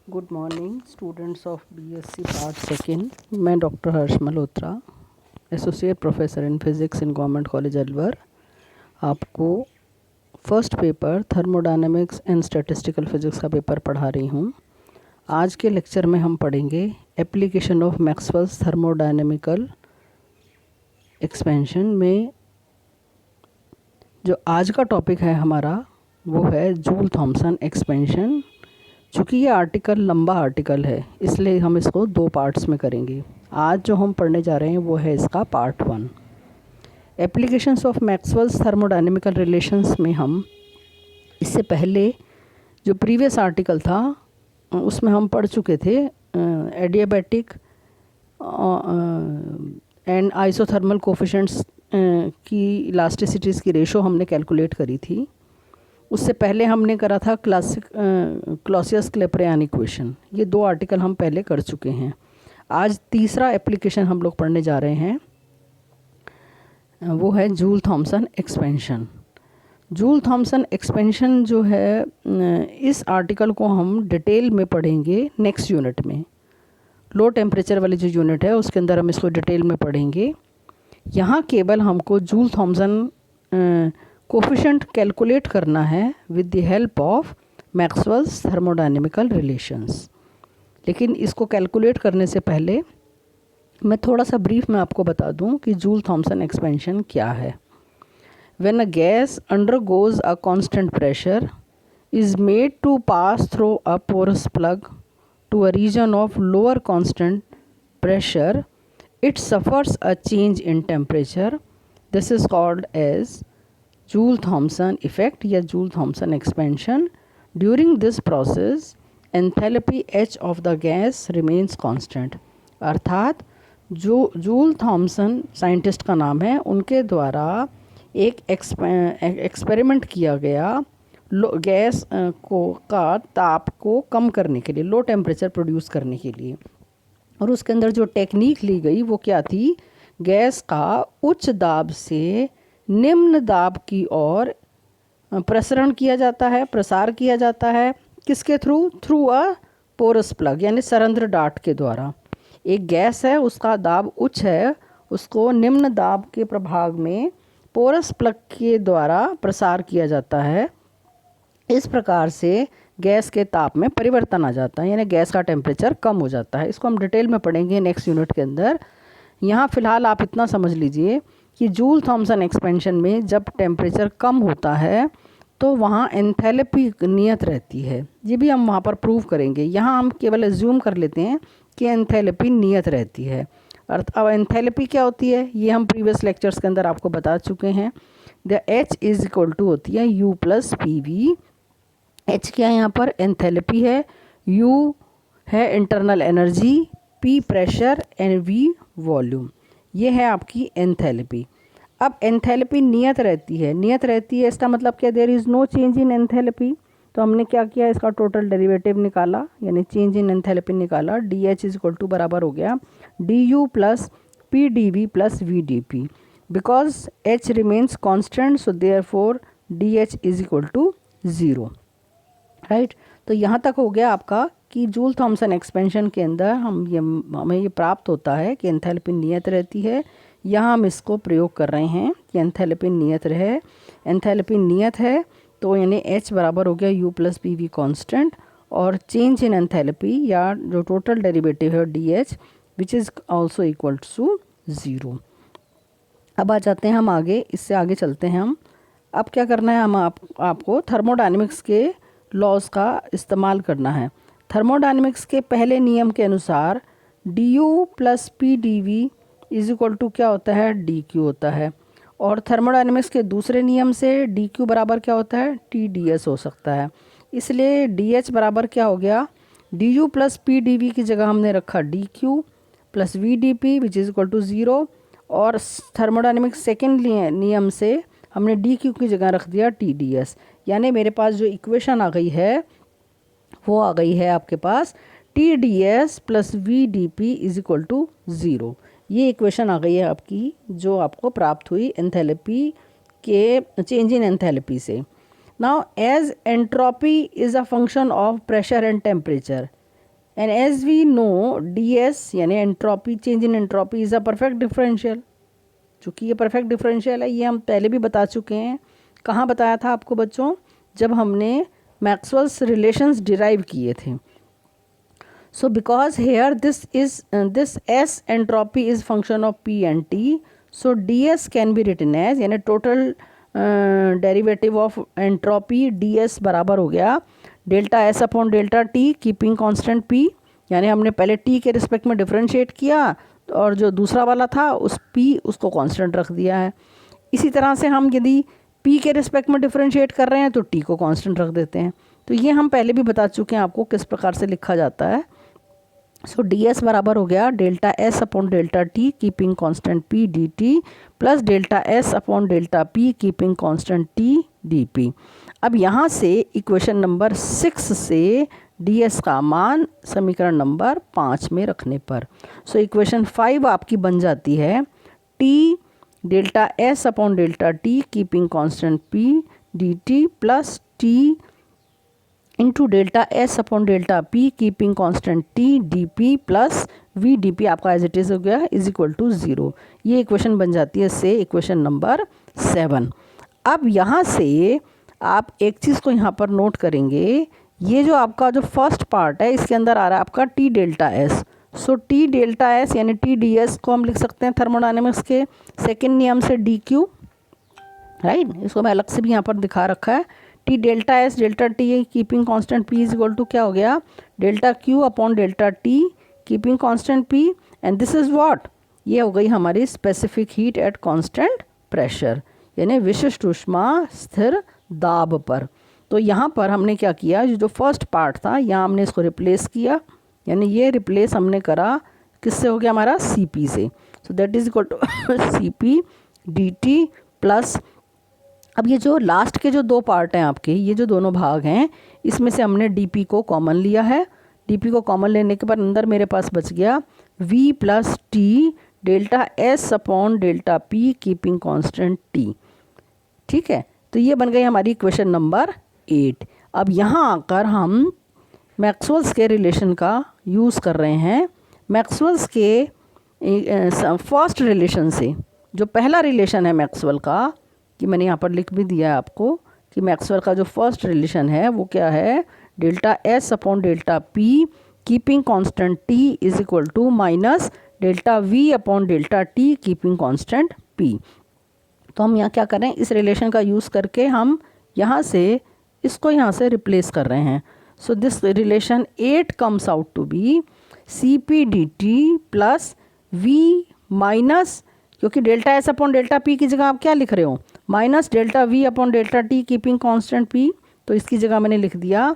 Good morning students of BSc part second. मैं doctor Harsh Malhotra, associate professor in physics in government college Alwar, आपको first paper thermodynamics and statistical physics का paper पढ़ा रही हूँ। आज के लेक्चर में हम पढ़ेंगे application of Maxwell's thermodynamical expansion में। जो आज का टॉपिक है हमारा वो है जूल थॉम्सन एक्सपेंशन। चूँकि ये आर्टिकल लंबा आर्टिकल है इसलिए हम इसको दो पार्ट्स में करेंगे। आज जो हम पढ़ने जा रहे हैं वो है इसका part 1, applications of Maxwell's thermodynamical relations में हम इससे पहले जो प्रीवियस आर्टिकल था उसमें हम पढ़ चुके थे एडियाबैटिक एंड आइसोथर्मल कोफिशिएंट्स की इलास्टिसिटीज़ की रेशो हमने कैलकुलेट करी थी। उससे पहले हमने करा था क्लॉसियस-क्लैपेरॉन इक्वेशन। ये दो आर्टिकल हम पहले कर चुके हैं। आज तीसरा एप्लीकेशन हम लोग पढ़ने जा रहे हैं, वो है joule Thompson expansion. Joule Thompson expansion जो है इस आर्टिकल को हम डिटेल में पढ़ेंगे नेक्स्ट यूनिट में। लो टेम्परेचर वाली जो यूनिट है उसके अंदर हम इसको डिटेल में पढ़ेंगे। यहाँ केवल हमको जूल थॉम्सन कोफिशिएंट कैलकुलेट करना है with the help of Maxwell's thermodynamical relations. लेकिन इसको कैलकुलेट करने से पहले मैं थोड़ा सा ब्रीफ में आपको बता दूं कि जूल थॉम्सन एक्सपेंशन क्या है। When a gas undergoes a constant pressure is made to pass through a porous plug to a region of lower constant pressure, it suffers a change in temperature. This is called as Joule-Thomson effect या Joule-Thomson expansion. During this process, enthalpy H of the gas remains constant. अर्थात जो joule Thompson scientist का नाम है, उनके द्वारा एक experiment किया गया गैस का ताप को कम करने के लिए, लो टेम्परेचर प्रोड्यूस करने के लिए। और उसके अंदर जो टेक्निक ली गई वो क्या थी, गैस का उच्च दाब से निम्न दाब की ओर प्रसारण किया जाता है, प्रसार किया जाता है। किसके थ्रू अ पोरस प्लग यानी सरंध्र डाट के द्वारा। एक गैस है, उसका दाब उच्च है, उसको निम्न दाब के प्रभाग में पोरस प्लग के द्वारा प्रसार किया जाता है। इस प्रकार से गैस के ताप में परिवर्तन आ जाता है, यानी गैस का टेम्परेचर कम हो जाता है। इसको हम डिटेल में पढ़ेंगे नेक्स्ट यूनिट के अंदर। यहाँ फ़िलहाल आप इतना समझ लीजिए कि जूल थॉम्सन एक्सपेंशन में जब टेम्परेचर कम होता है तो वहाँ एंथैल्पी नियत रहती है। ये भी हम वहाँ पर प्रूव करेंगे। यहाँ हम केवल एज्यूम कर लेते हैं कि एंथैल्पी नियत रहती है। अब एंथैल्पी क्या होती है ये हम प्रीवियस लेक्चर्स के अंदर आपको बता चुके हैं। The H is equal to होती है U प्लस PV। H क्या है यहाँ पर, एंथैल्पी है, U है internal energy, P pressure and V volume. ये है आपकी एंथैल्पी। अब एंथैल्पी नियत रहती है इसका मतलब क्या, there is no change in enthalpy. तो हमने क्या किया, इसका टोटल डेरिवेटिव निकाला यानी चेंज इन एंथैल्पी निकाला। DH इज इक्वल टू बराबर हो गया DU plus PdV plus VdP। Because H remains constant so therefore DH is equal to 0। Right. तो यहाँ तक हो गया आपका कि जूल थॉम्सन एक्सपेंशन के अंदर हमें ये प्राप्त होता है कि एंथैल्पी नियत रहती है। यहाँ हम इसको प्रयोग कर रहे हैं कि एंथैल्पी नियत रहे। एंथैल्पी नियत है तो यानी H बराबर हो गया U प्लस PV कॉन्स्टेंट, और चेंज इन एंथैल्पी या जो टोटल डेरिवेटिव है DH which is also equal to 0। अब आ जाते हैं हम आगे, इससे आगे चलते हैं हम। अब क्या करना है, हम आपको थर्मोडायनेमिक्स के लॉज का इस्तेमाल करना है। थर्मोडायनेमिक्स के पहले नियम के अनुसार DU plus PdV is equal to क्या होता है, DQ होता है। और थर्मोडायनेमिक्स के दूसरे नियम से DQ बराबर क्या होता है, TdS हो सकता है। इसलिए DH बराबर क्या हो गया, DU प्लस PdV की जगह हमने रखा DQ plus VdP which is equal to 0। और थर्मोडायनेमिक्स सेकेंड नियम से हमने DQ की जगह रख दिया TdS। यानी मेरे पास जो इक्वेशन आ गई है वो आ गई है आपके पास TdS plus VdP is equal to 0। ये इक्वेशन आ गई है आपकी जो आपको प्राप्त हुई एंथैल्पी के चेंज इन एंथैल्पी से। Now as entropy is a function of pressure and temperature, and as we know ds यानी entropy, change in entropy is a perfect differential. चूँकि ये परफेक्ट डिफरेंशियल है, ये हम पहले भी बता चुके हैं। कहाँ बताया था आपको बच्चों? जब हमने मैक्सवेल्स रिलेशंस डिराइव किए थे। So because here this S entropy is function of P and T, so d S can be written as, यानी total derivative of entropy d S बराबर हो गया delta S upon delta T keeping constant P, यानी हमने पहले T के respect में differentiate किया और जो दूसरा वाला था उस पी उसको कांस्टेंट रख दिया है। इसी तरह से हम यदि पी के रिस्पेक्ट में डिफरेंशिएट कर रहे हैं तो टी को कांस्टेंट रख देते हैं। तो ये हम पहले भी बता चुके हैं आपको किस प्रकार से लिखा जाता है। सो डी एस बराबर हो गया delta S upon delta T keeping constant P D T plus delta S upon delta P keeping constant T D P. अब यहाँ से इक्वेशन नंबर 6 से डी एस का मान समीकरण नंबर 5 में रखने पर, सो इक्वेशन 5 आपकी बन जाती है T delta S upon delta T keeping constant P D T plus T into delta S upon delta P keeping constant T D P plus V D P आपका as it is हो गया is equal to 0। ये equation बन जाती है से equation number 7। अब यहाँ से आप एक चीज़ को यहाँ पर नोट करेंगे, ये जो आपका जो फर्स्ट पार्ट है इसके अंदर आ रहा है आपका T delta S. So T delta S यानी टी डी एस को हम लिख सकते हैं थर्मोडायनेमिक्स के सेकेंड नियम से डी क्यू, राइट। इसको मैं अलग से भी यहाँ पर दिखा रखा है। T delta S delta T keeping constant P is equal to क्या हो गया delta Q upon delta T keeping constant P, and this is what, ये हो गई हमारी specific heat at constant pressure, यानी विशिष्ट ऊष्मा स्थिर दाब पर। तो यहाँ पर हमने क्या किया, जो फर्स्ट पार्ट था यहाँ हमने इसको रिप्लेस किया, यानी ये रिप्लेस हमने करा किससे हो गया हमारा सी पी से। So that is equal to C P D T plus, अब ये जो लास्ट के जो दो पार्ट हैं आपके, ये जो दोनों भाग हैं इसमें से हमने डी को कॉमन लिया है। डी को कॉमन लेने के बाद अंदर मेरे पास बच गया v plus T delta S upon delta P keeping constant T, ठीक है। तो ये बन गई हमारी इक्वेशन नंबर 8। अब यहाँ आकर हम मैक्सवेल्स के रिलेशन का यूज़ कर रहे हैं। मैक्सवेल्स के फर्स्ट रिलेशन से, जो पहला रिलेशन है मैक्सवेल का, कि मैंने यहाँ पर लिख भी दिया है आपको कि मैक्सवेल का जो फर्स्ट रिलेशन है वो क्या है, delta S upon delta P keeping constant T is equal to minus delta V upon delta T keeping constant P. तो हम यहाँ क्या कर रहे हैं, इस रिलेशन का यूज़ करके हम यहाँ से इसको यहाँ से रिप्लेस कर रहे हैं। So this relation 8 comes out to be C P D T plus V minus, क्योंकि delta S upon delta P की जगह आप क्या लिख रहे हो, minus delta V upon delta T keeping constant P, तो इसकी जगह मैंने लिख दिया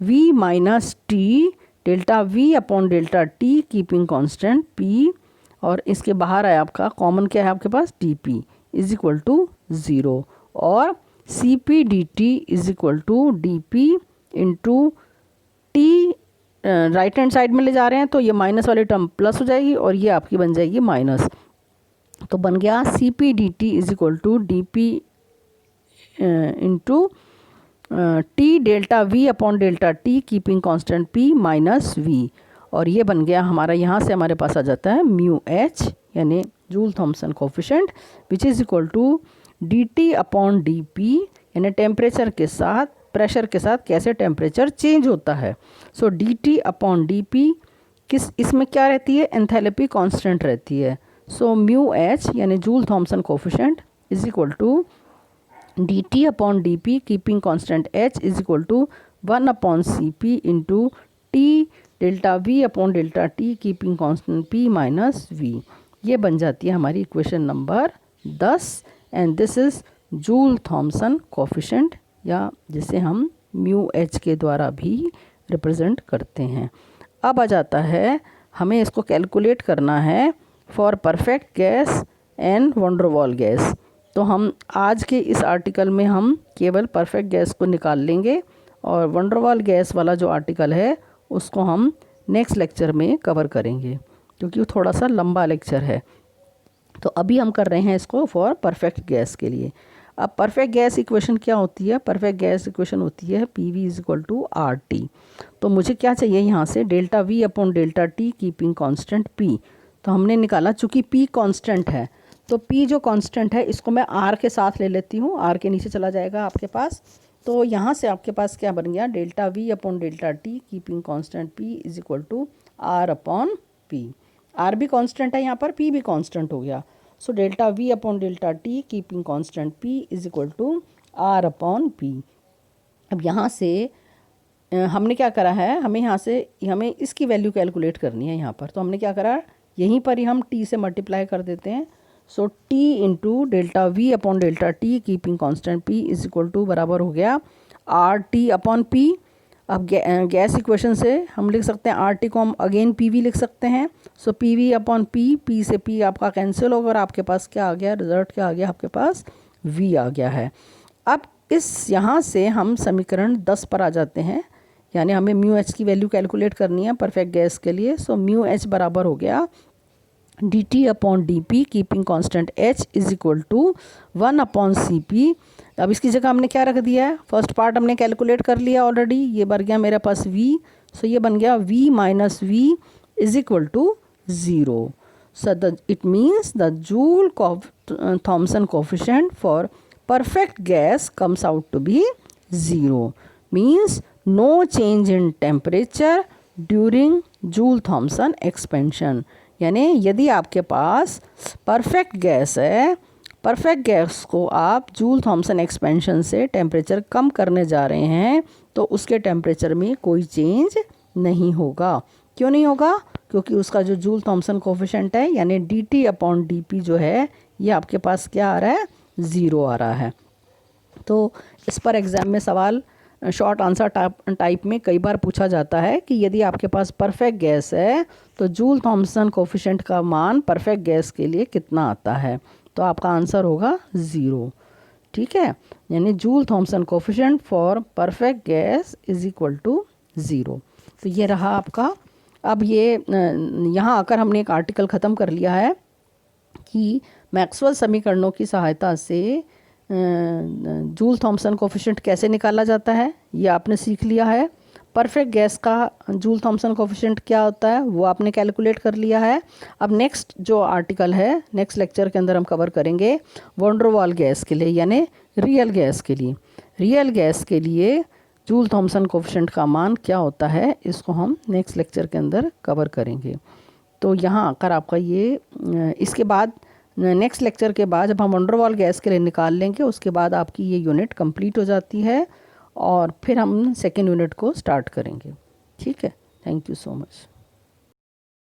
v minus T delta V upon delta T keeping constant P, और इसके बाहर है आपका कॉमन क्या है आपके पास d P is equal to 0, और C P D T is equal to D P into T, right hand side में ले जा रहे हैं तो ये माइनस वाली टर्म प्लस हो जाएगी और ये आपकी बन जाएगी माइनस। तो बन गया C P D T is equal to D P into T delta V upon delta T keeping constant P minus V, और ये बन गया हमारा, यहाँ से हमारे पास आ जाता है म्यू एच यानी Joule Thomson coefficient which is equal to D T upon D P, यानी टेम्परेचर के साथ प्रेशर के साथ कैसे टेम्परेचर चेंज होता है। So d T upon D P किस, इसमें क्या रहती है, एंथैल्पी कांस्टेंट रहती है। सो म्यू एच यानी Joule Thomson coefficient is equal to D T upon D P keeping constant H is equal to 1 upon C P into T delta V upon delta T keeping constant P minus V. ये बन जाती है हमारी equation number 10, and this is Joule Thomson coefficient, या जिसे हम mu H के द्वारा भी रिप्रेजेंट करते हैं। अब आ जाता है हमें इसको कैलकुलेट करना है for perfect gas and wonder wall gas. तो हम आज के इस आर्टिकल में हम केवल परफेक्ट गैस को निकाल लेंगे, और वंडर वॉल गैस वाला जो आर्टिकल है उसको हम नेक्स्ट लेक्चर में कवर करेंगे, क्योंकि वो थोड़ा सा लंबा लेक्चर है। तो अभी हम कर रहे हैं इसको फॉर परफेक्ट गैस के लिए। अब परफेक्ट गैस इक्वेशन क्या होती है? परफेक्ट गैस इक्वेशन होती है PV is equal to RT। तो मुझे क्या चाहिए यहाँ से? Delta V upon delta T keeping constant P। तो हमने निकाला, चूँकि P कांस्टेंट है तो P जो कांस्टेंट है इसको मैं R के साथ ले लेती हूँ, R के नीचे चला जाएगा आपके पास। तो यहाँ से आपके पास क्या बन गया? Delta V upon delta T keeping constant P is equal to R upon P। R भी कांस्टेंट है यहाँ पर, P भी कांस्टेंट हो गया। So delta V upon delta T keeping constant P is equal to R upon P। अब यहाँ से हमने क्या करा है, हमें इसकी वैल्यू कैलकुलेट करनी है यहाँ पर। तो हमने क्या करा, यहीं पर ही हम T से मल्टीप्लाई कर देते हैं। So T into delta V upon delta T keeping constant P is equal to बराबर हो गया RT अपॉन P। अब गैस इक्वेशन से हम लिख सकते हैं RT को हम अगेन PV लिख सकते हैं। सो PV अपॉन P से P आपका कैंसिल होगा और आपके पास क्या आ गया? रिजल्ट क्या आ गया? आपके पास V आ गया है। अब यहाँ से हम समीकरण 10 पर आ जाते हैं, यानी हमें म्यू एच की वैल्यू कैलकुलेट करनी है परफेक्ट गैस के लिए। सो म्यू एच बराबर हो गया dt upon dp keeping constant h is equal to 1 upon cp। अब इसकी जगह हमने क्या रख दिया है? फर्स्ट पार्ट हमने कैलकुलेट कर लिया ऑलरेडी, ये बन गया मेरे पास v। सो ये बन गया v minus v is equal to 0। So it means the Joule Thomson coefficient for perfect gas comes out to be 0, means no change in temperature during Joule-Thomson expansion। यानी यदि आपके पास परफेक्ट गैस है, perfect gas को आप joule Thompson expansion से temperature कम करने जा रहे हैं तो उसके टेम्परेचर में कोई चेंज नहीं होगा। क्यों नहीं होगा? क्योंकि उसका जो जूल थॉमसन कोफिशिएंट है यानी dt अपॉन dp जो है ये आपके पास क्या आ रहा है? 0 आ रहा है। तो इस पर एग्ज़ाम में सवाल शॉर्ट आंसर टाइप में कई बार पूछा जाता है कि यदि आपके पास परफेक्ट गैस है तो जूल थॉमसन कोफिशिएंट का मान परफेक्ट गैस के लिए कितना आता है? तो आपका आंसर होगा 0। ठीक है, यानी Joule Thomson coefficient for perfect gas is equal to 0। तो ये रहा आपका। अब ये यहाँ आकर हमने एक आर्टिकल ख़त्म कर लिया है कि मैक्सवेल समीकरणों की सहायता से जूल थॉमसन कोफिशिएंट कैसे निकाला जाता है ये आपने सीख लिया है। परफेक्ट गैस का जूल थॉमसन कोफिशिएंट क्या होता है वो आपने कैलकुलेट कर लिया है। अब नेक्स्ट जो आर्टिकल है नेक्स्ट लेक्चर के अंदर हम कवर करेंगे वॉन डेर वाल गैस के लिए, यानी रियल गैस के लिए। रियल गैस के लिए जूल थॉमसन कोफिशिएंट का मान क्या होता है इसको हम नेक्स्ट लेक्चर के अंदर कवर करेंगे। तो यहाँ आकर आपका ये इसके बाद नेक्स्ट लेक्चर के बाद जब हम वॉन डेर वाल गैस के लिए निकाल लेंगे उसके बाद आपकी ये यूनिट कंप्लीट हो जाती है और फिर हम सेकेंड यूनिट को स्टार्ट करेंगे। ठीक है, थैंक यू सो मच।